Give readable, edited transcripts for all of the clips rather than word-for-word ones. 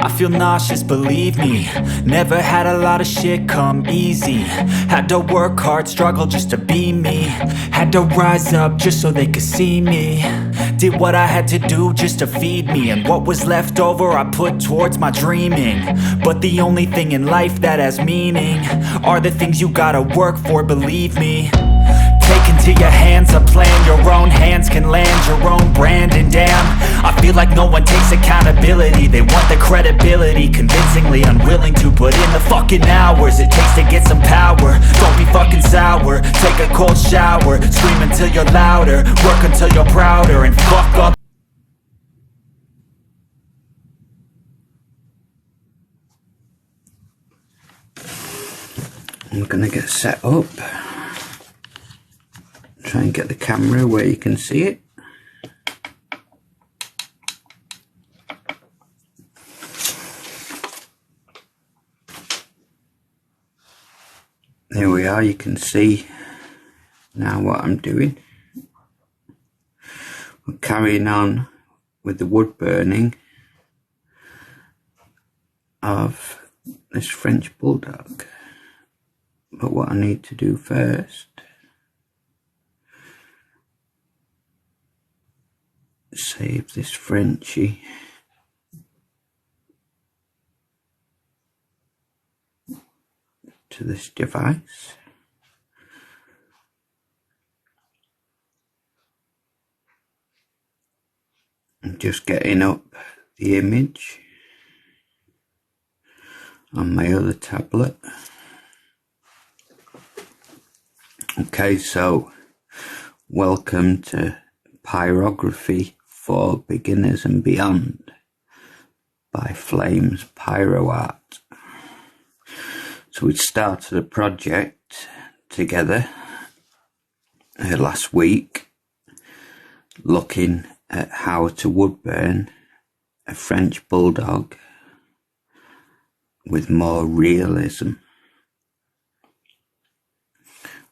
I feel nauseous, believe me. Never had a lot of shit come easy. Had to work hard, struggle just to be me. Had to rise up just so they could see me. Did what I had to do just to feed me, and what was left over I put towards my dreaming. But the only thing in life that has meaning are the things you gotta work for, believe me. Take into your hands a plan, your own hands can land your own brand. And damn, I feel like no one takes accountability. They want the credibility, convincingly unwilling to put in the fucking hours it takes to get some power. Don't be fucking sour, take a cold shower, scream until you're louder, work until you're prouder, and fuck all. I'm gonna get set up, try and get the camera where you can see it. There we are, you can see now what I'm doing. We're carrying on with the wood burning of this French bulldog. But what I need to do first is save this Frenchie to this device. I'm just getting up the image on my other tablet. Okay, so welcome to Pyrography for Beginners and Beyond by Flames Pyro Art. So we started a project together last week, looking at how to wood burn a French bulldog with more realism.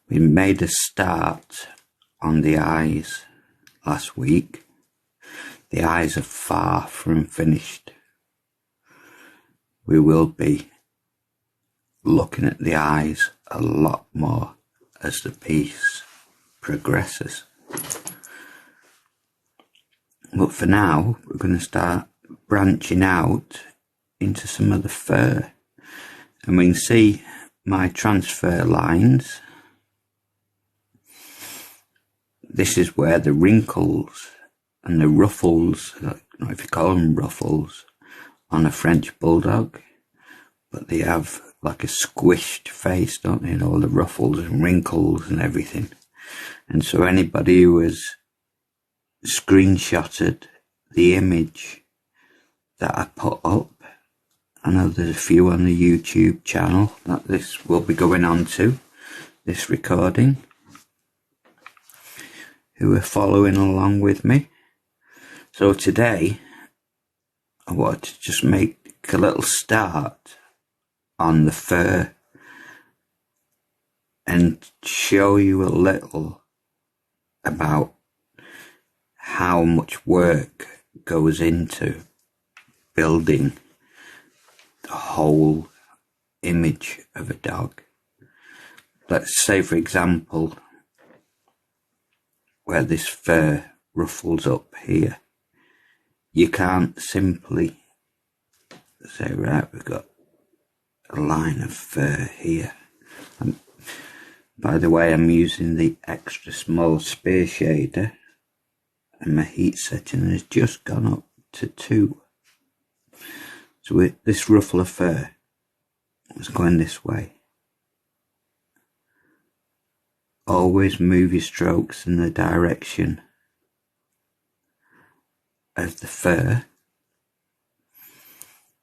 We made a start on the eyes last week. The eyes are far from finished. We will be looking at the eyes a lot more as the piece progresses. But for now, we're going to start branching out into some of the fur. And we can see my transfer lines. This is where the wrinkles and the ruffles, I don't know if you call them ruffles, on a French bulldog, but they have like a squished face, don't they, and all the ruffles and wrinkles and everything. And so anybody who has screenshotted the image that I put up, I know there's a few on the YouTube channel that this will be going on to, this recording, who are following along with me. So today I wanted to just make a little start on the fur and show you a little about how much work goes into building the whole image of a dog. Let's say, for example, where this fur ruffles up here, you can't simply say, right, we've got a line of fur here. By the way, I'm using the extra small spear shader, and my heat setting has just gone up to 2. So with this ruffle of fur is going this way. Always move your strokes in the direction of the fur.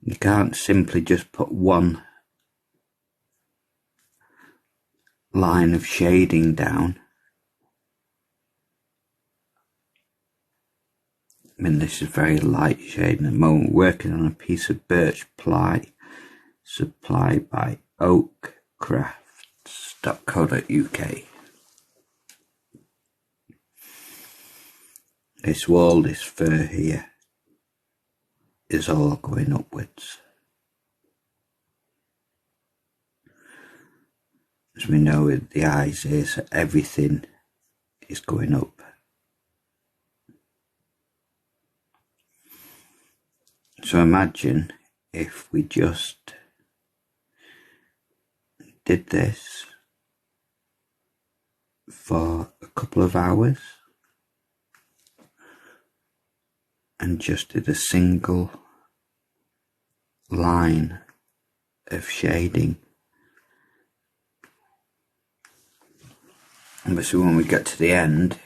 You can't simply just put one line of shading down. I mean, this is very light shading at the moment, working on a piece of birch ply supplied by oakcrafts.co.uk. It's all this fur here. is all going upwards. As we know with the eyes is everything is going up. So imagine if we just did this for a couple of hours and just did a single line of shading. Obviously when we get to the end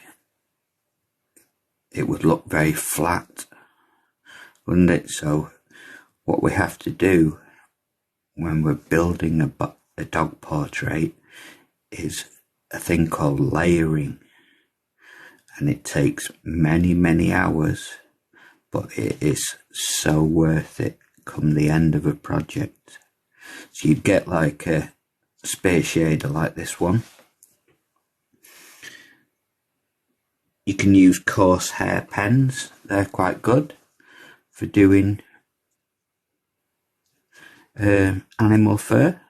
it would look very flat, wouldn't it? So what we have to do when we're building a dog portrait is a thing called layering, and it takes many hours, but it is so worth it come the end of a project. So you get like a space shader like this one. You can use coarse hair pens, they're quite good for doing animal fur.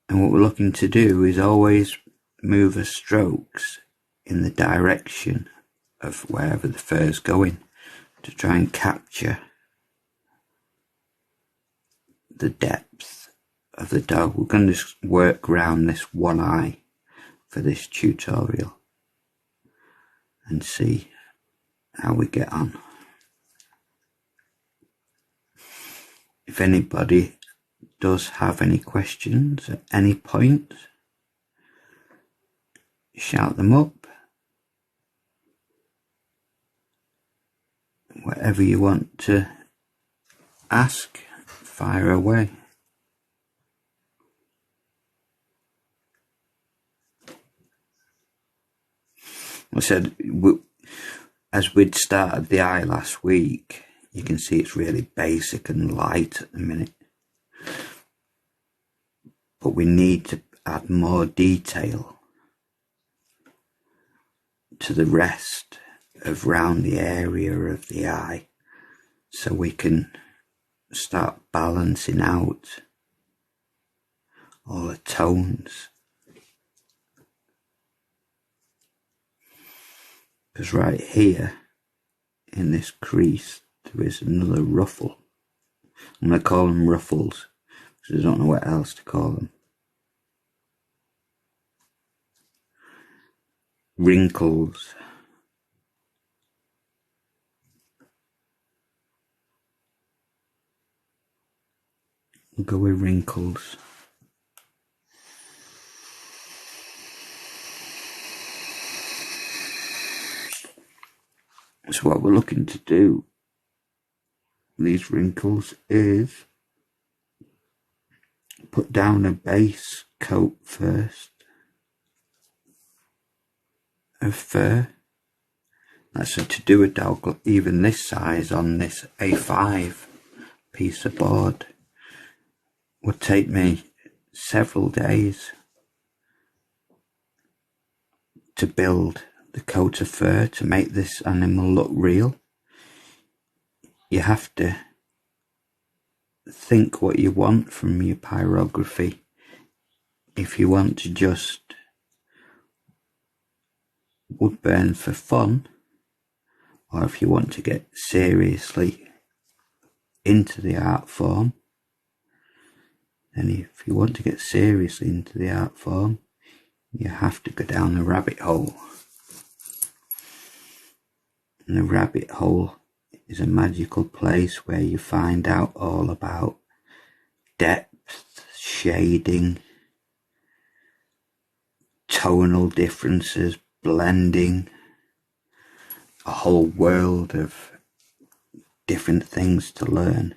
And what we're looking to do is always move the strokes in the direction of wherever the fur is going to try and capture the depth of the dog. We're going to just work around this one eye for this tutorial and see how we get on. If anybody does have any questions at any point, shout them up. Whatever you want to ask, fire away. I said, as we'd started the eye last week, you can see it's really basic and light at the minute. But we need to add more detail to the rest of round the area of the eye, so we can start balancing out all the tones. Because right here in this crease there is another ruffle. I'm going to call them ruffles because I don't know what else to call them. Wrinkles. We'll go with wrinkles. So what we're looking to do with these wrinkles is put down a base coat first of fur. So to do a dog even this size on this A5 piece of board would take me several days to build the coat of fur to make this animal look real. You have to think what you want from your pyrography. If you want to just wood burn for fun, or if you want to get seriously into the art form, then if you want to get seriously into the art form, you have to go down the rabbit hole. And the rabbit hole is a magical place where you find out all about depth, shading, tonal differences, blending, a whole world of different things to learn.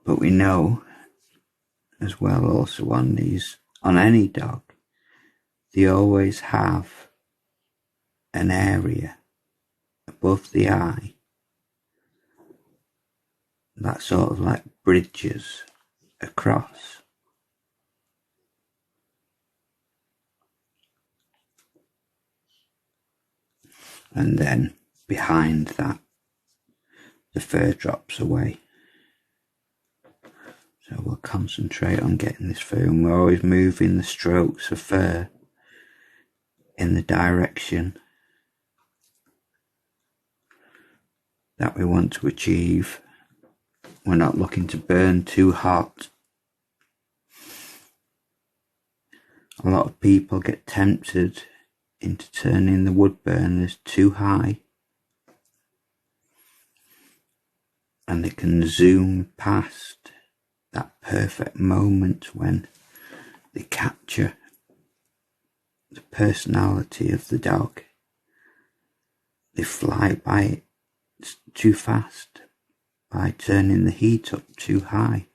But we know as well also on any dog, they always have an area above the eye that sort of like bridges across. and then behind that the fur drops away. So we'll concentrate on getting this fur, and we're always moving the strokes of fur in the direction that we want to achieve. We're not looking to burn too hot. A lot of people get tempted into turning the wood burners too high, and they can zoom past that perfect moment when they capture the personality of the dog. They fly by it too fast by turning the heat up too high.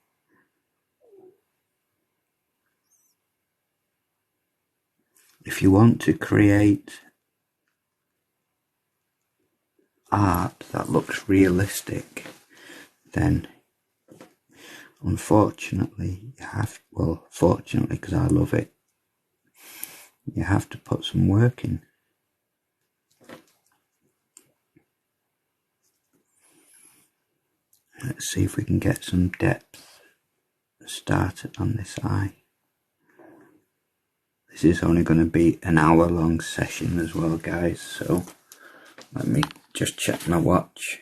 If you want to create art that looks realistic, then unfortunately you have, well, fortunately because I love it, you have to put some work in. Let's see if we can get some depth started on this eye. This is only going to be an hour-long session as well, guys, so let me just check my watch.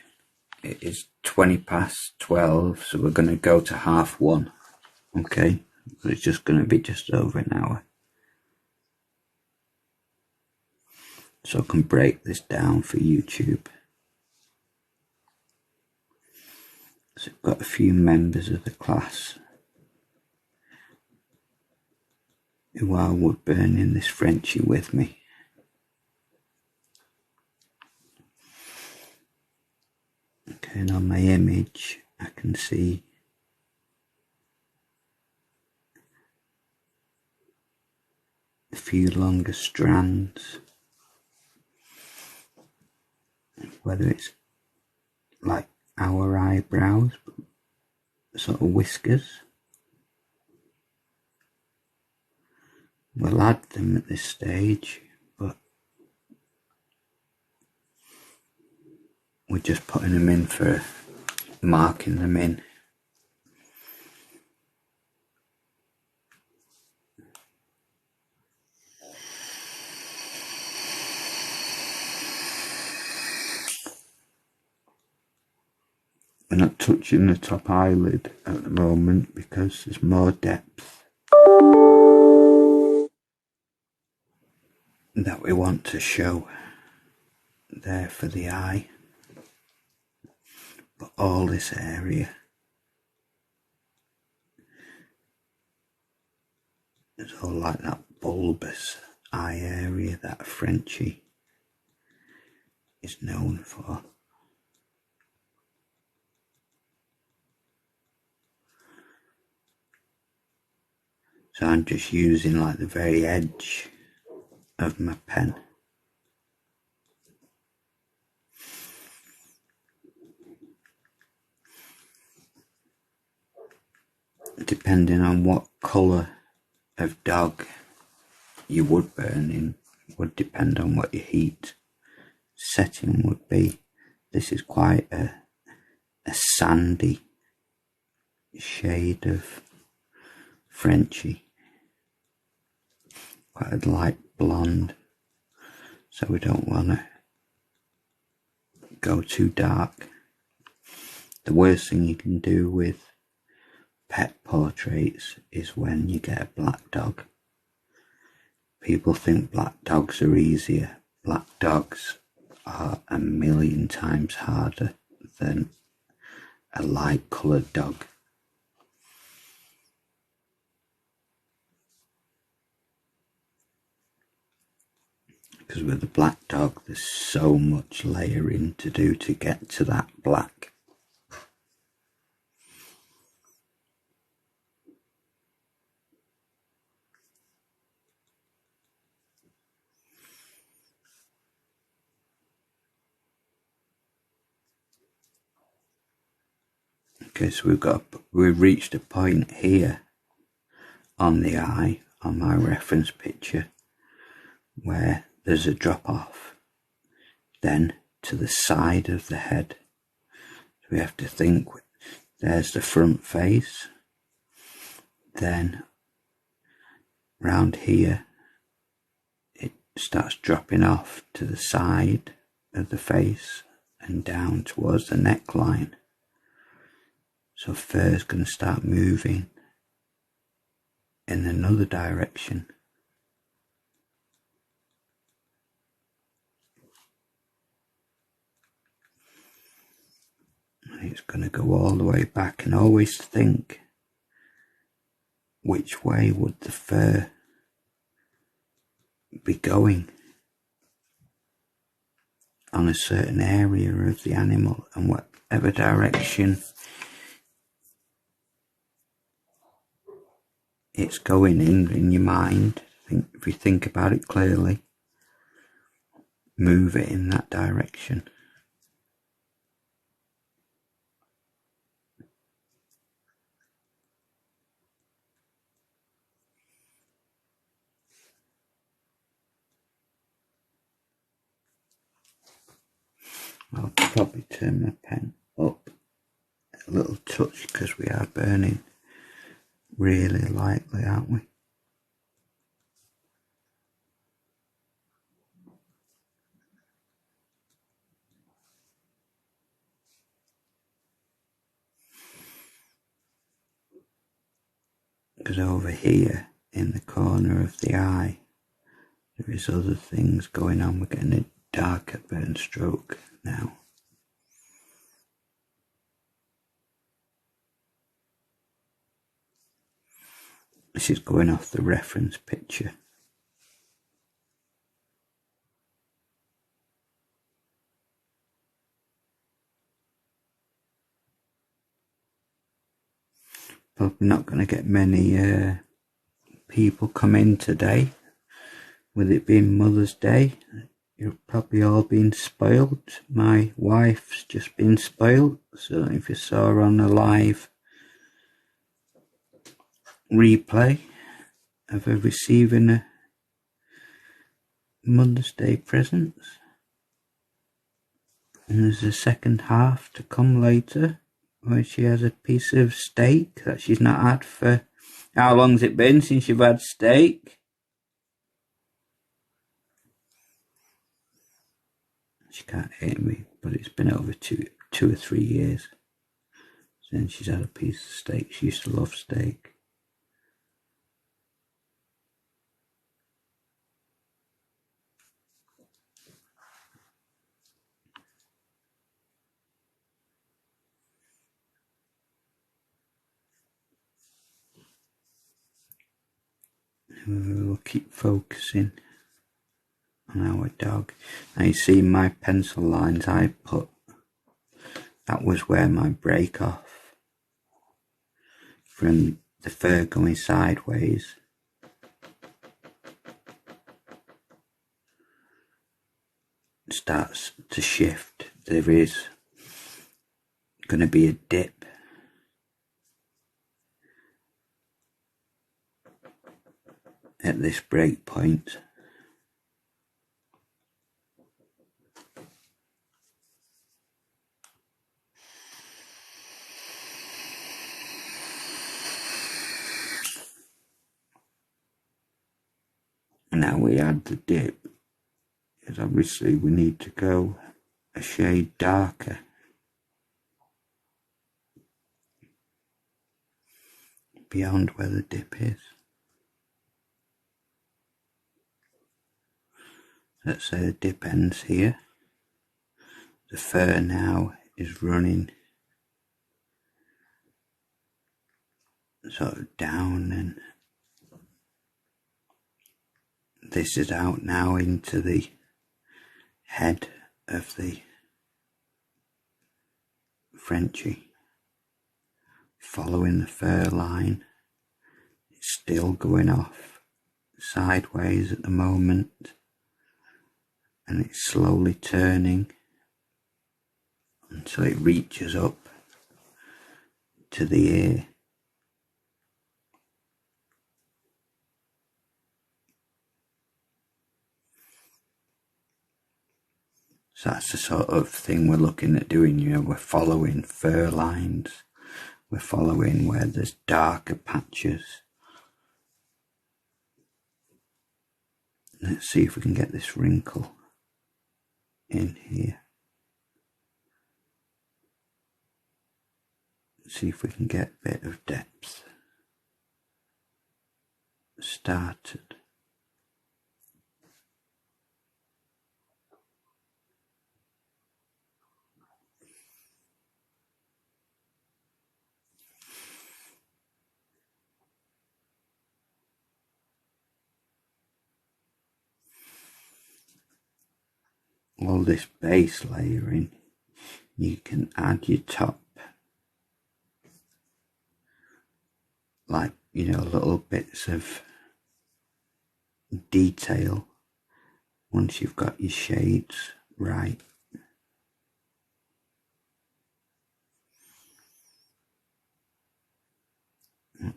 It is 12:20, so we're going to go to 1:30. Okay, so it's just going to be just over an hour. So I can break this down for YouTube. So I've got a few members of the class who are wood burning this Frenchie with me. Okay, and on my image I can see a few longer strands, whether it's like our eyebrows, sort of whiskers. We'll add them at this stage, but we're just putting them in for marking them in. We're not touching the top eyelid at the moment because there's more depth that we want to show there for the eye, but all this area is all like that bulbous eye area that Frenchie is known for. So I'm just using like the very edge of my pen. Depending on what colour of dog you would burn in would depend on what your heat setting would be. This is quite a sandy shade of Frenchie, quite a light blonde, so we don't want to go too dark. The worst thing you can do with pet portraits is when you get a black dog. People think black dogs are easier. Black dogs are 1,000,000 times harder than a light coloured dog. Because with a black dog there's so much layering to do to get to that black. Okay, so we've reached a point here on the eye, on my reference picture, where there's a drop off then to the side of the head. So we have to think, there's the front face, then round here it starts dropping off to the side of the face and down towards the neckline. So fur's going to start moving in another direction. And it's going to go all the way back, and always think, which way would the fur be going on a certain area of the animal, and whatever direction it's going in your mind, if you think about it clearly, move it in that direction. I'll probably turn my pen up a little touch because we are burning really lightly, aren't we? Because over here in the corner of the eye there is other things going on. We're getting a darker burn stroke now. This is going off the reference picture. Probably not going to get many people come in today, with it being Mother's Day. You've probably all been spoiled. My wife's just been spoiled, so if you saw her on a live replay of her receiving a Mother's Day presents. And there's a second half to come later, where she has a piece of steak that she's not had for... How long's it been since you've had steak? She can't hear me, but it's been over two or 3 years since she's had a piece of steak. She used to love steak. We'll keep focusing on our dog. Now you see my pencil lines I put, that was where my break off from the fur going sideways starts to shift. There is going to be a dip at this break point. Now we add the dip, because obviously we need to go a shade darker. Beyond where the dip is. Let's say the dip ends here. The fur now is running sort of down, and this is out now into the head of the Frenchie. Following the fur line, it's still going off sideways at the moment, and it's slowly turning until it reaches up to the ear. So that's the sort of thing we're looking at doing. You know, we're following fur lines, we're following where there's darker patches. Let's see if we can get this wrinkle in here. See if we can get a bit of depth started. All this base layering, you can add your top, like, you know, little bits of detail once you've got your shades right.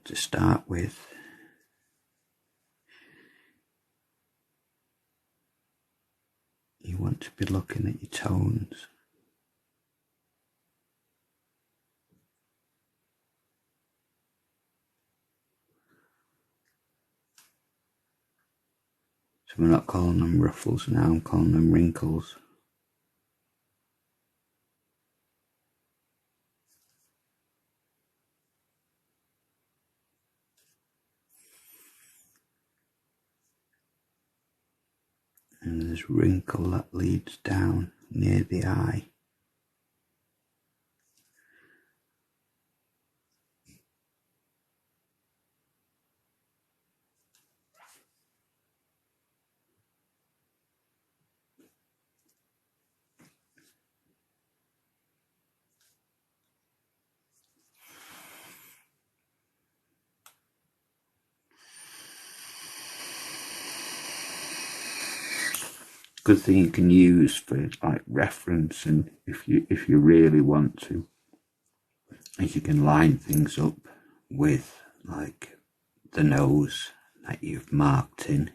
To start with, you want to be looking at your tones. So we're not calling them ruffles now, I'm calling them wrinkles. And there's a wrinkle that leads down near the eye. Good thing you can use for like reference, and if you really want to, is you can line things up with like the nose that you've marked in.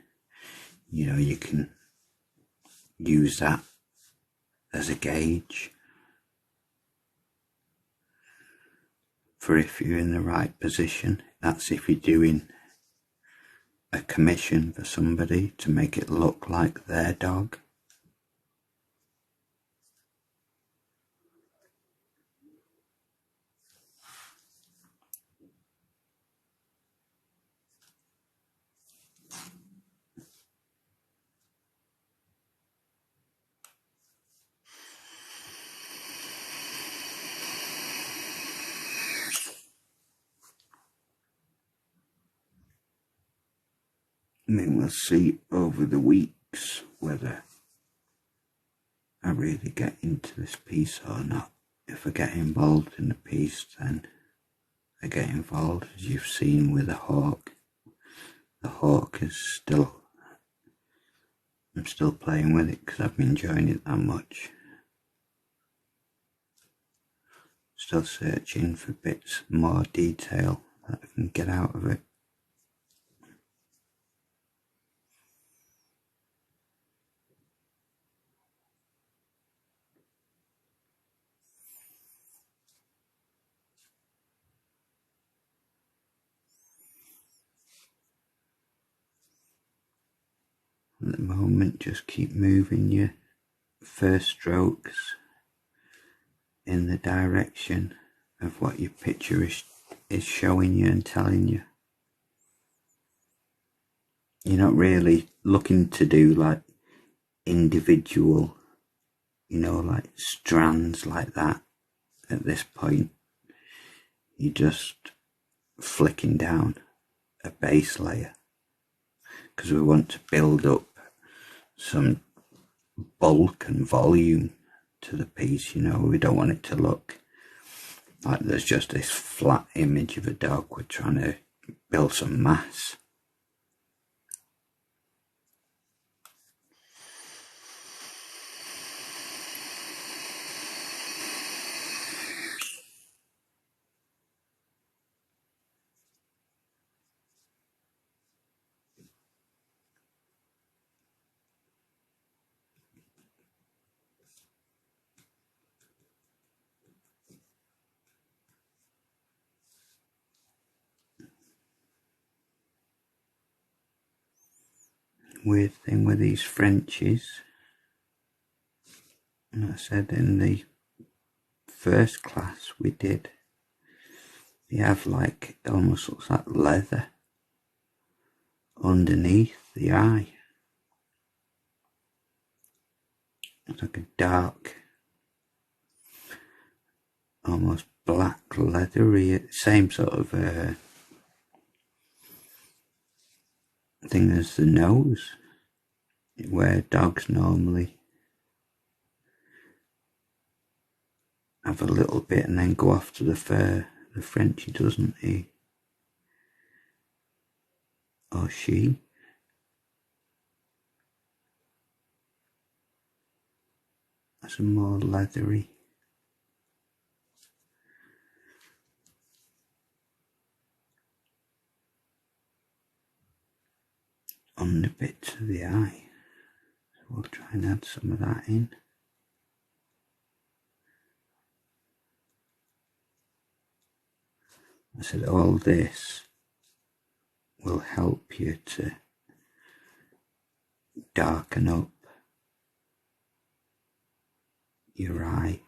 You know, you can use that as a gauge for if you're in the right position. That's if you're doing a commission for somebody to make it look like their dog. And then we'll see over the weeks whether I really get into this piece or not. If I get involved in the piece, then I get involved, as you've seen with the hawk. The hawk is still, I'm still playing with it because I've been enjoying it that much. Still searching for bits more detail that I can get out of it. At the moment, just keep moving your first strokes in the direction of what your picture is showing you and telling you. You're not really looking to do like individual, you know, like strands like that at this point. You're just flicking down a base layer because we want to build up some bulk and volume to the piece. You know, we don't want it to look like there's just this flat image of a dog. We're trying to build some mass. weird thing with these Frenchies, and I said in the first class we did, they have like, it almost looks like leather underneath the eye. It's like a dark, almost black leathery, same sort of thing as the nose, where dogs normally have a little bit and then go off to the fur. The Frenchie doesn't, he or she. That's a more leathery. On the bits of the eye. So we'll try and add some of that in. I said all this will help you to darken up your eye.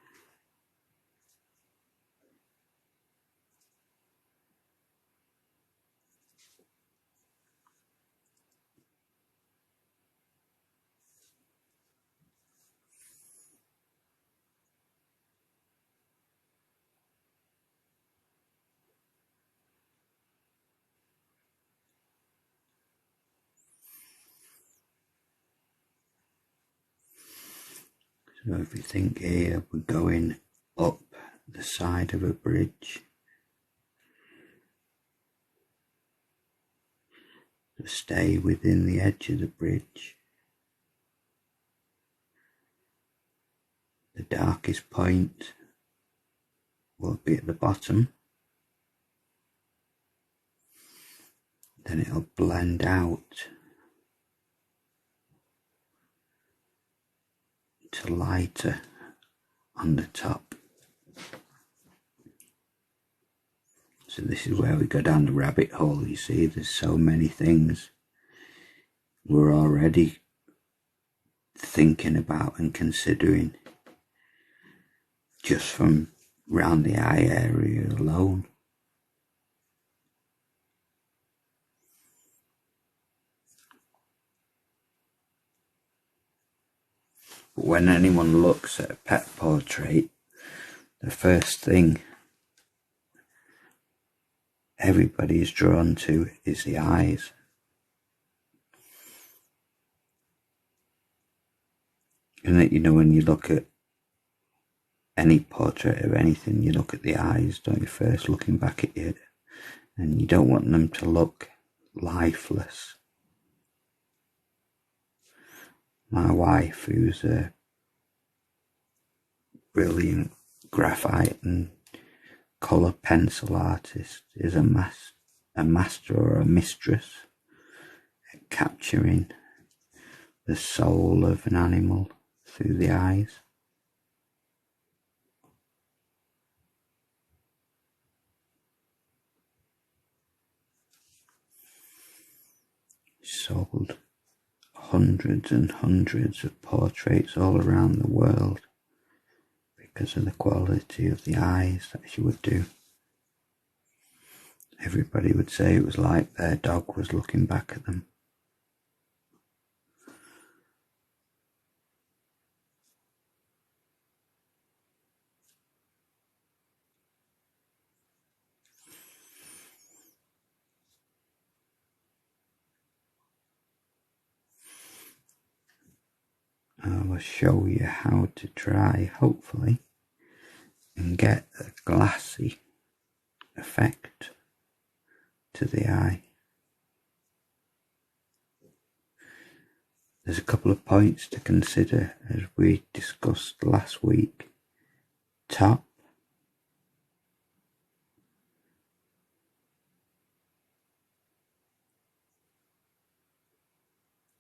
So if you think here, we're going up the side of a bridge. To stay within the edge of the bridge. The darkest point will be at the bottom. Then it'll blend out to lighter on the top. So this is where we go down the rabbit hole. You see, there's so many things we're already thinking about and considering just from round the eye area alone. But when anyone looks at a pet portrait, the first thing everybody is drawn to is the eyes. And that, you know, when you look at any portrait of anything, you look at the eyes, don't you, first looking back at you, and you don't want them to look lifeless. My wife, who's a brilliant graphite and colour pencil artist, is a master or a mistress at capturing the soul of an animal through the eyes. Sold hundreds and hundreds of portraits all around the world because of the quality of the eyes that she would do. Everybody would say it was like their dog was looking back at them. I will show you how to try, hopefully, and get a glassy effect to the eye. There's a couple of points to consider as we discussed last week. Top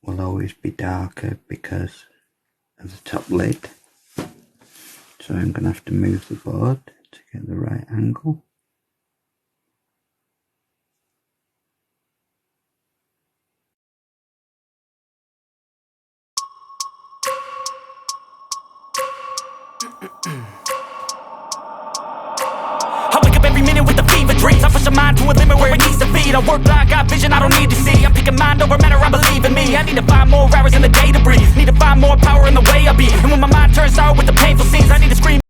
will always be darker because of the top lid, so I'm going to have to move the board to get the right angle. every minute with the fever dreams. I push a mind to a limit where it needs to feed. I work blind, got vision I don't need to see. I'm picking mind over matter, I believe in me. I need to find more hours in the day to breathe. Need to find more power in the way I be. And when my mind turns sour with the painful scenes, I need to scream